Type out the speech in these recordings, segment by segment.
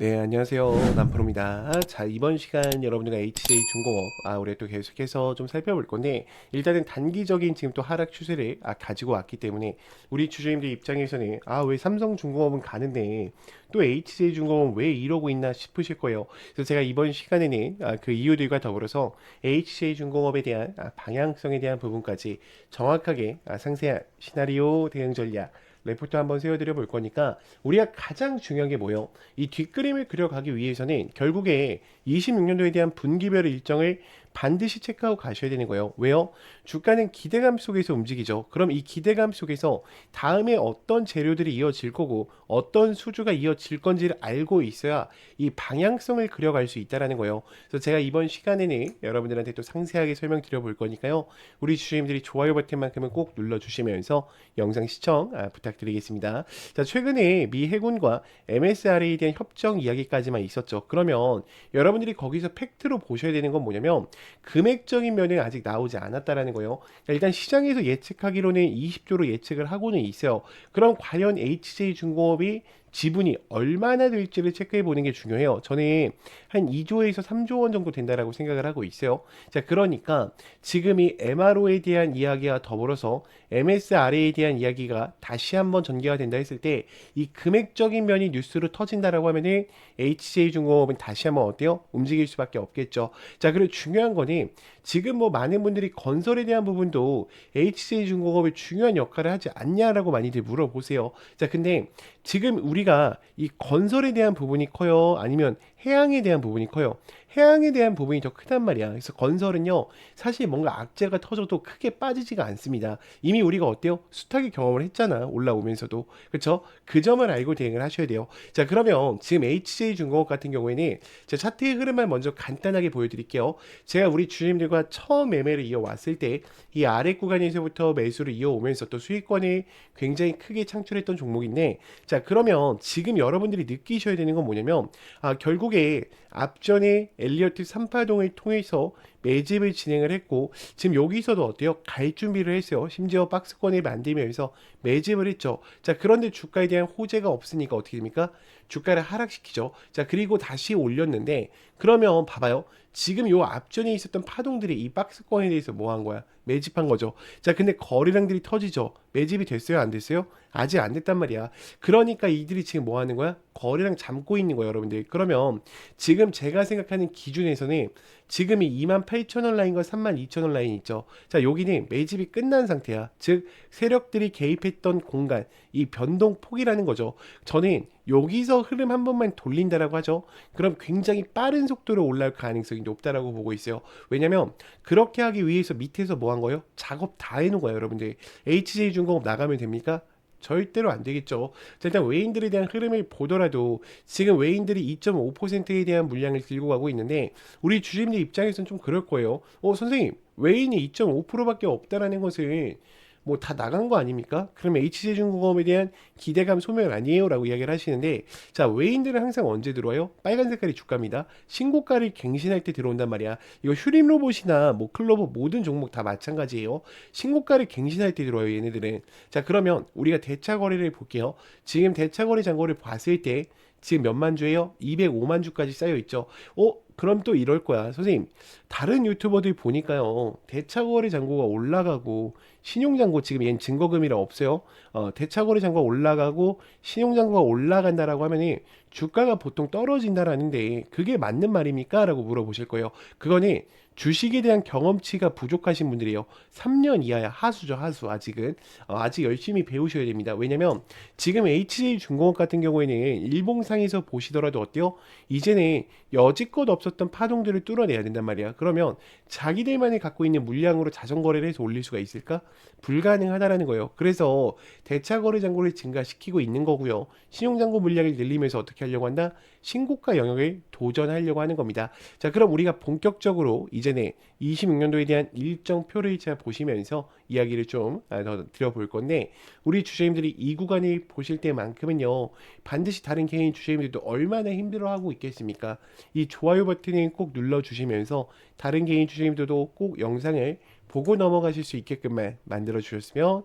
네, 안녕하세요. 남프로입니다. 자, 이번 시간 여러분들과 HJ중공업, 우리 또 계속해서 좀 살펴볼 건데, 일단은 단기적인 지금 또 하락 추세를 가지고 왔기 때문에, 우리 주주님들 입장에서는, 왜 삼성중공업은 가는데, 또 HJ중공업은 왜 이러고 있나 싶으실 거예요. 그래서 제가 이번 시간에는 그 이유들과 더불어서 HJ중공업에 대한 방향성에 대한 부분까지 정확하게 상세한 시나리오 대응 전략, 레포트 한번 세워드려 볼 거니까 우리가 가장 중요한 게 뭐예요? 이 뒷그림을 그려가기 위해서는 결국에 26년도에 대한 분기별 일정을 반드시 체크하고 가셔야 되는 거예요. 왜요? 주가는 기대감 속에서 움직이죠. 그럼 이 기대감 속에서 다음에 어떤 재료들이 이어질 거고 어떤 수주가 이어질 건지를 알고 있어야 이 방향성을 그려갈 수 있다라는 거예요. 그래서 제가 이번 시간에는 여러분들한테 또 상세하게 설명드려 볼 거니까요. 우리 주주님들이 좋아요 버튼만큼은 꼭 눌러주시면서 영상 시청 부탁드리겠습니다. 자, 최근에 미 해군과 MSRA에 대한 협정 이야기까지만 있었죠. 그러면 여러분들이 거기서 팩트로 보셔야 되는 건 뭐냐면 금액적인 면은 아직 나오지 않았다라는 거예요. 그러니까 일단 시장에서 예측하기로는 20조로 예측을 하고는 있어요. 그럼 과연 HJ중공업이 지분이 얼마나 될지를 체크해 보는 게 중요해요. 저는 한 2조에서 3조 원 정도 된다라고 생각을 하고 있어요. 자, 그러니까 지금 이 MRO에 대한 이야기와 더불어서 MSRA에 대한 이야기가 다시 한번 전개가 된다 했을 때 이 금액적인 면이 뉴스로 터진다라고 하면은 HJ중공업은 다시 한번 어때요? 움직일 수밖에 없겠죠. 자, 그리고 중요한 거는 지금 뭐 많은 분들이 건설에 대한 부분도 HJ중공업이 중요한 역할을 하지 않냐라고 많이들 물어보세요. 자, 근데 지금 우리가 이 건설에 대한 부분이 커요? 아니면 해양에 대한 부분이 커요? 해양에 대한 부분이 더 크단 말이야. 그래서 건설은요, 사실 뭔가 악재가 터져도 크게 빠지지가 않습니다. 이미 우리가 어때요? 숱하게 경험을 했잖아. 올라오면서도. 그쵸? 그 점을 알고 대응을 하셔야 돼요. 자, 그러면 지금 HJ중공업 같은 경우에는 제 차트의 흐름을 먼저 간단하게 보여드릴게요. 제가 우리 주님들과 처음 매매를 이어왔을 때 이 아래 구간에서부터 매수를 이어오면서 또 수익권을 굉장히 크게 창출했던 종목인데, 자, 그러면 지금 여러분들이 느끼셔야 되는 건 뭐냐면 결국에 앞전에 엘리어트 3파동을 통해서 매집을 진행을 했고 지금 여기서도 어때요? 갈 준비를 했어요. 심지어 박스권을 만들면서 매집을 했죠. 자, 그런데 주가에 대한 호재가 없으니까 어떻게 됩니까? 주가를 하락시키죠. 자, 그리고 다시 올렸는데 그러면 봐봐요. 지금 요 앞전에 있었던 파동들이 이 박스권에 대해서 뭐 한 거야? 매집한 거죠. 자, 근데 거래량들이 터지죠. 매집이 됐어요? 안 됐어요? 아직 안 됐단 말이야. 그러니까 이들이 지금 뭐 하는 거야? 거래량 잠고 있는 거야, 여러분들. 그러면 지금 제가 생각하는 기준에서는 지금이 28,000원 라인과 32,000원 라인 있죠. 자, 여기는 매집이 끝난 상태야. 즉, 세력들이 개입했던 공간, 이 변동폭이라는 거죠. 저는 여기서 흐름 한 번만 돌린다라고 하죠. 그럼 굉장히 빠른 속도로 올라올 가능성이 높다라고 보고 있어요. 왜냐면 그렇게 하기 위해서 밑에서 뭐 한 거예요? 작업 다 해놓은 거예요, 여러분들. HJ중공업 나가면 됩니까? 절대로 안 되겠죠. 자, 일단 외인들에 대한 흐름을 보더라도 지금 외인들이 2.5%에 대한 물량을 들고 가고 있는데 우리 주주님들 입장에서는 좀 그럴 거예요. 선생님, 외인이 2.5%밖에 없다라는 것은 뭐 다 나간 거 아닙니까? 그럼 HJ중공업에 대한 기대감 소멸 아니에요? 라고 이야기를 하시는데 자, 외인들은 항상 언제 들어와요? 빨간 색깔이 주가입니다. 신고가를 갱신할 때 들어온단 말이야. 이거 휴림로봇이나 뭐 클로버 모든 종목 다 마찬가지예요. 신고가를 갱신할 때 들어와요, 얘네들은. 자, 그러면 우리가 대차 거래를 볼게요. 지금 대차 거래 잔고를 봤을 때 지금 몇만 주예요? 205만 주까지 쌓여 있죠. 그럼 또 이럴 거야. 선생님, 다른 유튜버들 보니까요. 대차거래 잔고가 올라가고 신용잔고 지금 얘는 증거금이라 없어요. 대차거래 잔고가 올라가고 신용잔고가 올라간다라고 하면은 주가가 보통 떨어진다라는데 그게 맞는 말입니까? 라고 물어보실 거예요. 그거는 주식에 대한 경험치가 부족하신 분들이에요. 3년 이하야. 하수죠, 하수. 아직은. 아직 열심히 배우셔야 됩니다. 왜냐면 지금 HJ중공업 같은 경우에는 일봉상에서 보시더라도 어때요? 이제는 여지껏 없었던 파동들을 뚫어내야 된단 말이야. 그러면 자기들만이 갖고 있는 물량으로 자전거래를 해서 올릴 수가 있을까? 불가능하다라는 거예요. 그래서 대차거래 잔고를 증가시키고 있는 거고요. 신용잔고 물량을 늘리면서 어떻게 하려고 한다? 신고가 영역을 도전하려고 하는 겁니다. 자, 그럼 우리가 본격적으로 이전에 26년도에 대한 일정표를 제가 보시면서 이야기를 좀 더 드려볼 건데 우리 주주님들이 이 구간을 보실 때만큼은요 반드시 다른 개인 주주님들도 얼마나 힘들어하고 있겠습니까? 이 좋아요 버튼을 꼭 눌러주시면서 다른 개인 주주님들도 꼭 영상을 보고 넘어가실 수 있게끔만 만들어 주셨으면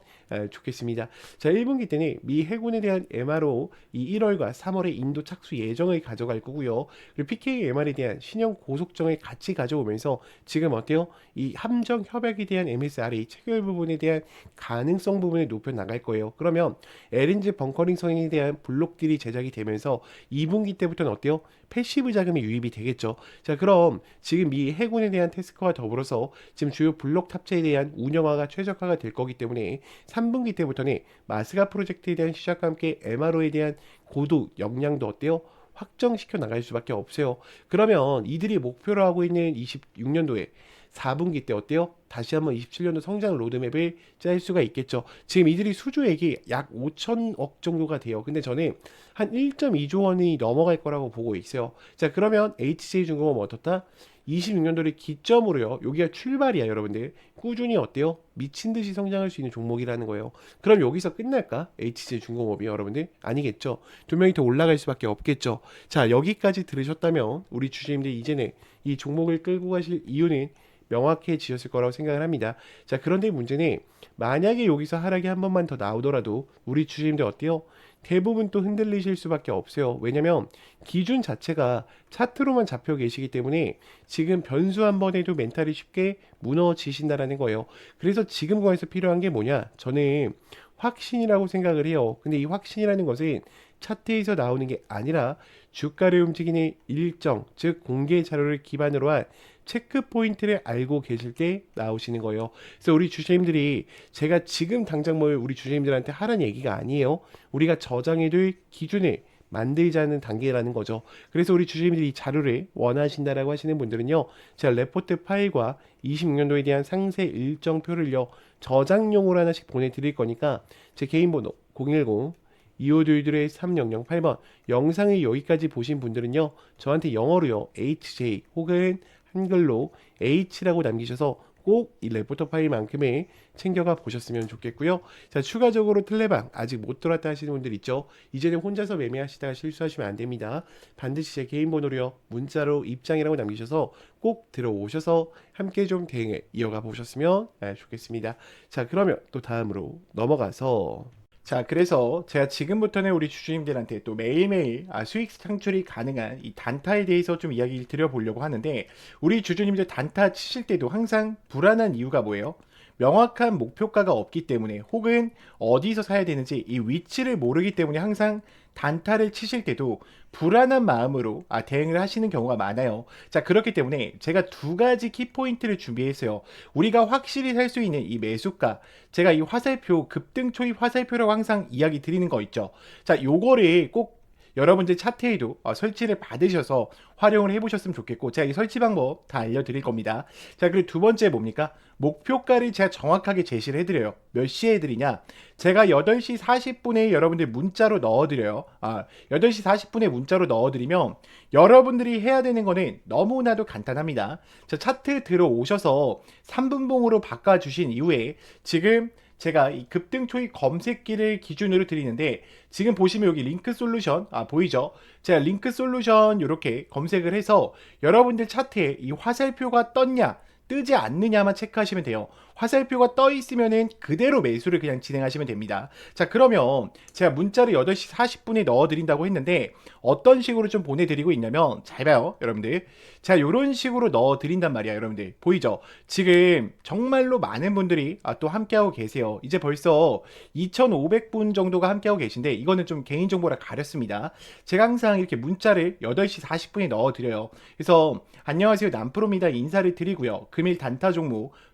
좋겠습니다. 자, 1분기 때는 미 해군에 대한 MRO 이 1월과 3월에 인도 착수 예정을 가져갈 거고요. 그리고 PKMR에 대한 신형 고속정을 같이 가져오면서 지금 어때요? 이 함정 협약에 대한 MSRA 체결 부분에 대한 가능성 부분을 높여 나갈 거예요. 그러면 LNG 벙커링 성에 대한 블록들이 제작이 되면서 2분기 때부터는 어때요? 패시브 자금이 유입이 되겠죠. 자, 그럼 지금 미 해군에 대한 태스크와 더불어서 지금 주요 블록 탑재에 대한 운영화가 최적화가 될 거기 때문에 3분기 때부터는 마스가 프로젝트에 대한 시작과 함께 MRO에 대한 고도 역량도 어때요? 확정시켜 나갈 수밖에 없어요. 그러면 이들이 목표로 하고 있는 26년도에 4분기 때 어때요? 다시 한번 27년도 성장 로드맵을 짤 수가 있겠죠. 지금 이들이 수주액이 약 5천억 정도가 돼요. 근데 저는 한 1.2조 원이 넘어갈 거라고 보고 있어요. 자, 그러면 HJ중공업 어떻다? 26년도를 기점으로요. 여기가 출발이야, 여러분들. 꾸준히 어때요? 미친 듯이 성장할 수 있는 종목이라는 거예요. 그럼 여기서 끝날까? HJ중공업이 여러분들? 아니겠죠. 두 명이 더 올라갈 수밖에 없겠죠. 자, 여기까지 들으셨다면 우리 주주님들 이제는 이 종목을 끌고 가실 이유는 명확해지셨을 거라고 생각을 합니다. 자, 그런데 문제는 만약에 여기서 하락이 한 번만 더 나오더라도 우리 주주님들 어때요? 대부분 또 흔들리실 수밖에 없어요. 왜냐면 기준 자체가 차트로만 잡혀 계시기 때문에 지금 변수 한 번에도 멘탈이 쉽게 무너지신다라는 거예요. 그래서 지금 거에서 필요한 게 뭐냐? 저는 확신이라고 생각을 해요. 근데 이 확신이라는 것은 차트에서 나오는 게 아니라 주가를 움직이는 일정, 즉 공개 자료를 기반으로 한 체크 포인트를 알고 계실 때 나오시는 거예요. 그래서 우리 주주님들이 제가 지금 당장 뭘 우리 주주님들한테 하라는 얘기가 아니에요. 우리가 저장해둘 기준을 만들자는 단계라는 거죠. 그래서 우리 주주님들이 이 자료를 원하신다라고 하시는 분들은요, 제가 레포트 파일과 26년도에 대한 상세 일정표를요 저장용으로 하나씩 보내드릴 거니까 제 개인 번호 010 2522-3008번 영상을 여기까지 보신 분들은요 저한테 영어로요 HJ 혹은 한글로 H라고 남기셔서 꼭 이 레포터 파일만큼의 챙겨가 보셨으면 좋겠고요. 자, 추가적으로 틀레방 아직 못 들어왔다 하시는 분들 있죠. 이제는 혼자서 매매하시다가 실수하시면 안 됩니다. 반드시 제 개인 번호로요 문자로 입장이라고 남기셔서 꼭 들어오셔서 함께 좀 대응을 이어가 보셨으면 좋겠습니다. 자, 그러면 또 다음으로 넘어가서 자, 그래서 제가 지금부터는 우리 주주님들한테 또 매일매일 수익 창출이 가능한 이 단타에 대해서 좀 이야기를 드려보려고 하는데, 우리 주주님들 단타 치실 때도 항상 불안한 이유가 뭐예요? 명확한 목표가가 없기 때문에, 혹은 어디서 사야 되는지 이 위치를 모르기 때문에 항상 단타를 치실 때도 불안한 마음으로 대응을 하시는 경우가 많아요. 자, 그렇기 때문에 제가 두 가지 키포인트를 준비했어요. 우리가 확실히 살 수 있는 이 매수가, 제가 이 화살표, 급등 초입 화살표라고 항상 이야기 드리는 거 있죠. 자, 요거를 꼭 여러분들 차트에도 설치를 받으셔서 활용을 해보셨으면 좋겠고, 제가 이 설치 방법 다 알려드릴 겁니다. 자, 그리고 두 번째 뭡니까? 목표가를 제가 정확하게 제시를 해드려요. 몇 시에 해드리냐? 제가 8시 40분에 여러분들 문자로 넣어드려요. 8시 40분에 문자로 넣어드리면 여러분들이 해야 되는 거는 너무나도 간단합니다. 자, 차트 들어오셔서 3분봉으로 바꿔주신 이후에 지금 제가 이 급등 초입 검색기를 기준으로 드리는데, 지금 보시면 여기 링크 솔루션 보이죠? 제가 링크 솔루션 이렇게 검색을 해서 여러분들 차트에 이 화살표가 떴냐 뜨지 않느냐만 체크하시면 돼요. 화살표가 떠 있으면은 그대로 매수를 그냥 진행하시면 됩니다. 자, 그러면 제가 문자를 8시 40분에 넣어드린다고 했는데 어떤 식으로 좀 보내드리고 있냐면, 잘 봐요 여러분들. 제가 이런 식으로 넣어드린단 말이야. 여러분들 보이죠? 지금 정말로 많은 분들이 또 함께하고 계세요. 이제 벌써 2,500분 정도가 함께하고 계신데, 이거는 좀 개인정보라 가렸습니다. 제가 항상 이렇게 문자를 8시 40분에 넣어드려요. 그래서 안녕하세요 남프로입니다 인사를 드리고요, 금일 단타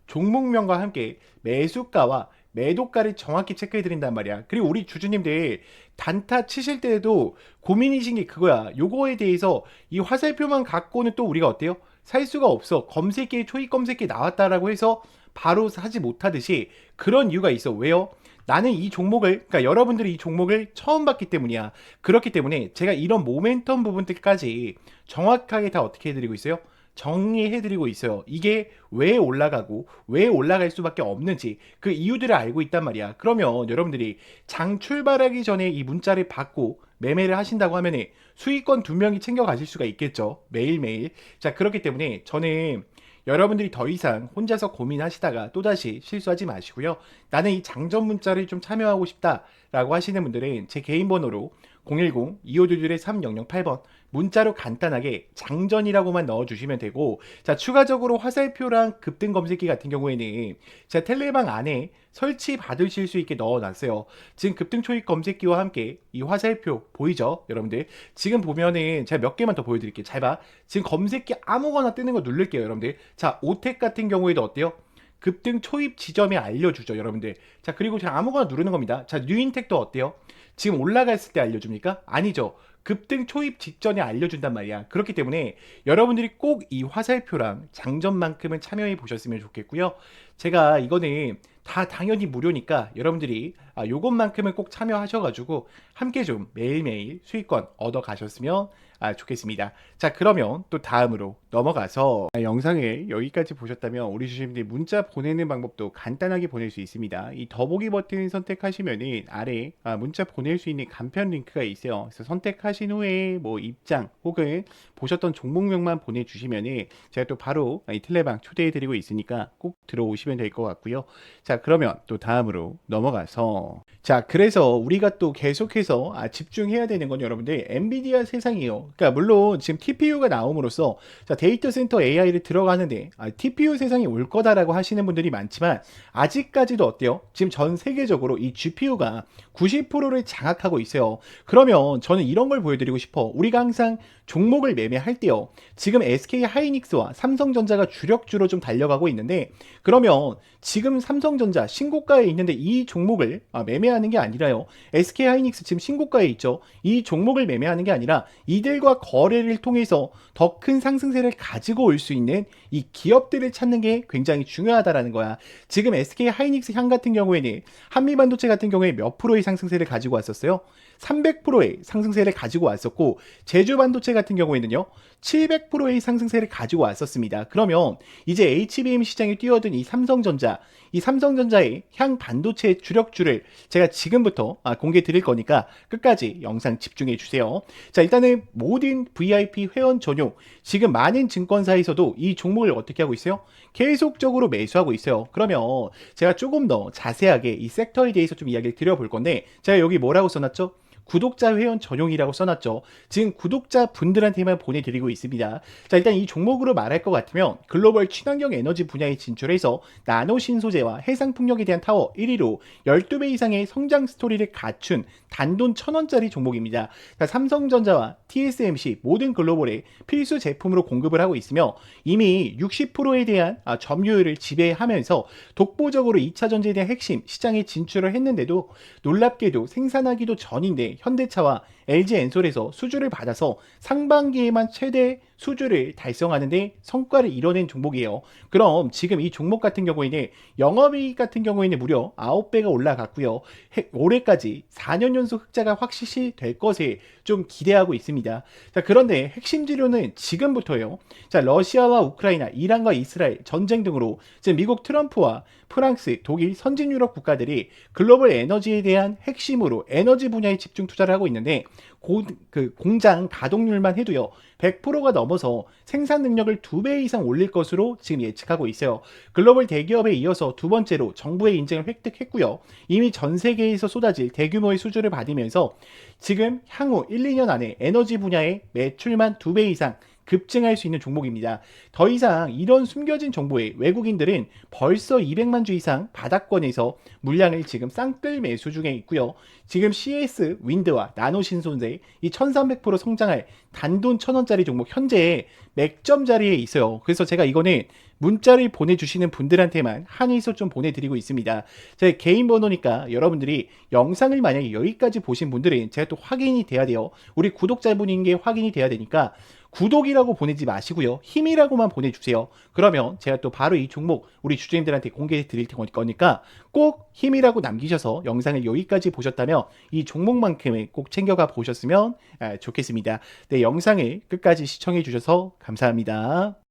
종목명과 함께 매수가와 매도가를 정확히 체크해 드린단 말이야. 그리고 우리 주주님들 단타 치실 때에도 고민이신 게 그거야. 요거에 대해서 이 화살표만 갖고는 또 우리가 어때요? 살 수가 없어. 검색기에 초입 검색기 나왔다라고 해서 바로 사지 못하듯이 그런 이유가 있어. 왜요? 나는 이 종목을, 그러니까 여러분들이 이 종목을 처음 봤기 때문이야. 그렇기 때문에 제가 이런 모멘텀 부분들까지 정확하게 다 어떻게 해드리고 있어요? 정리해드리고 있어요. 이게 왜 올라가고 왜 올라갈 수밖에 없는지 그 이유들을 알고 있단 말이야. 그러면 여러분들이 장 출발하기 전에 이 문자를 받고 매매를 하신다고 하면 수익권 2명이 챙겨가실 수가 있겠죠. 매일매일. 자, 그렇기 때문에 저는 여러분들이 더 이상 혼자서 고민하시다가 또다시 실수하지 마시고요. 나는 이 장전 문자를 좀 참여하고 싶다라고 하시는 분들은 제 개인 번호로 010-2522-3008번 문자로 간단하게 장전이라고만 넣어주시면 되고, 자, 추가적으로 화살표랑 급등 검색기 같은 경우에는 제가 텔레방 안에 설치 받으실 수 있게 넣어놨어요. 지금 급등 초입 검색기와 함께 이 화살표 보이죠? 여러분들 지금 보면은 제가 몇 개만 더 보여드릴게요. 잘 봐. 지금 검색기 아무거나 뜨는 거 누를게요, 여러분들. 자, 오텍 같은 경우에도 어때요? 급등 초입 지점에 알려주죠, 여러분들. 자, 그리고 제가 아무거나 누르는 겁니다. 자, 뉴인텍도 어때요? 지금 올라갔을 때 알려줍니까? 아니죠. 급등 초입 직전에 알려준단 말이야. 그렇기 때문에 여러분들이 꼭 이 화살표랑 장전만큼은 참여해 보셨으면 좋겠고요. 제가 이거는 다 당연히 무료니까 여러분들이 요것만큼은 꼭 참여하셔가지고 함께 좀 매일매일 수익권 얻어 가셨으면 좋겠습니다. 자, 그러면 또 다음으로 넘어가서 영상을 여기까지 보셨다면 우리 주주님들 문자 보내는 방법도 간단하게 보낼 수 있습니다. 이 더보기 버튼 선택하시면은 아래 문자 보낼 수 있는 간편 링크가 있어요. 그래서 선택하신 후에 뭐 입장 혹은 보셨던 종목명만 보내주시면은 제가 또 바로 이 텔레방 초대해드리고 있으니까 꼭 들어오시면 될 것 같고요. 자, 그러면 또 다음으로 넘어가서, 자, 그래서 우리가 또 계속해서 집중해야 되는 건 여러분들 엔비디아 세상이에요. 그러니까 물론 지금 TPU가 나옴으로써 자, 데이터 센터 AI를 들어가는데 TPU 세상이 올 거다라고 하시는 분들이 많지만 아직까지도 어때요? 지금 전 세계적으로 이 GPU가 90%를 장악하고 있어요. 그러면 저는 이런 걸 보여드리고 싶어. 우리가 항상 종목을 매매할 때요, 지금 SK 하이닉스와 삼성전자가 주력주로 좀 달려가고 있는데, 그러면 지금 삼성전자 신고가에 있는데 이 종목을 매매하는 게 아니라요, SK 하이닉스 지금 신고가에 있죠. 이 종목을 매매하는 게 아니라 이들과 거래를 통해서 더 큰 상승세를 가지고 올 수 있는 이 기업들을 찾는 게 굉장히 중요하다라는 거야. 지금 SK 하이닉스 향 같은 경우에는 한미반도체 같은 경우에 몇 프로의 상승세를 가지고 왔었어요? 300%의 상승세를 가지고 왔었고, 제주반도체 같은 경우에는요 700%의 상승세를 가지고 왔었습니다. 그러면 이제 HBM 시장에 뛰어든 이 삼성전자의 향 반도체 주력주를 제가 지금부터 공개 드릴 거니까 끝까지 영상 집중해 주세요. 자, 일단은 모든 VIP 회원 전용, 지금 많은 증권사에서도 이 종목을 어떻게 하고 있어요? 계속적으로 매수하고 있어요. 그러면 제가 조금 더 자세하게 이 섹터에 대해서 좀 이야기를 드려볼 건데, 제가 여기 뭐라고 써놨죠? 구독자 회원 전용이라고 써놨죠. 지금 구독자 분들한테만 보내드리고 있습니다. 자, 일단 이 종목으로 말할 것 같으면 글로벌 친환경 에너지 분야에 진출해서 나노 신소재와 해상 풍력에 대한 타워 1위로 12배 이상의 성장 스토리를 갖춘 단돈 1,000원짜리 종목입니다. 자, 삼성전자와 TSMC 모든 글로벌에 필수 제품으로 공급을 하고 있으며 이미 60%에 대한 점유율을 지배하면서 독보적으로 2차 전지에 대한 핵심 시장에 진출을 했는데도 놀랍게도 생산하기도 전인데 현대차와 LG엔솔에서 수주를 받아서 상반기에만 최대 수주를 달성하는데 성과를 이뤄낸 종목이에요. 그럼 지금 이 종목 같은 경우에는 영업이익 같은 경우에는 무려 9배가 올라갔고요. 올해까지 4년 연속 흑자가 확실시 될 것을 좀 기대하고 있습니다. 자, 그런데 핵심 지료는 지금부터예요. 자, 러시아와 우크라이나, 이란과 이스라엘 전쟁 등으로 지금 미국 트럼프와 프랑스, 독일, 선진 유럽 국가들이 글로벌 에너지에 대한 핵심으로 에너지 분야에 집중 투자를 하고 있는데, 공장 가동률만 해도요 100%가 넘어서 생산 능력을 2배 이상 올릴 것으로 지금 예측하고 있어요. 글로벌 대기업에 이어서 두 번째로 정부의 인증을 획득했고요. 이미 전 세계에서 쏟아질 대규모의 수주를 받으면서 지금 향후 1, 2년 안에 에너지 분야의 매출만 2배 이상 급증할 수 있는 종목입니다. 더 이상 이런 숨겨진 정보에 외국인들은 벌써 200만 주 이상 바닥권에서 물량을 지금 쌍끌 매수 중에 있고요. 지금 CS 윈드와 나노 신소재 이 1300% 성장할 단돈 1,000원짜리 종목 현재 맥점 자리에 있어요. 그래서 제가 이거는 문자를 보내주시는 분들한테만 한해서 좀 보내드리고 있습니다. 제 개인 번호니까 여러분들이 영상을 만약에 여기까지 보신 분들은 제가 또 확인이 돼야 돼요. 우리 구독자분인 게 확인이 돼야 되니까 구독이라고 보내지 마시고요, 힘이라고만 보내주세요. 그러면 제가 또 바로 이 종목 우리 주주님들한테 공개해 드릴 거니까 꼭 힘이라고 남기셔서 영상을 여기까지 보셨다면 이 종목만큼은 꼭 챙겨가 보셨으면 좋겠습니다. 네, 영상을 끝까지 시청해 주셔서 감사합니다.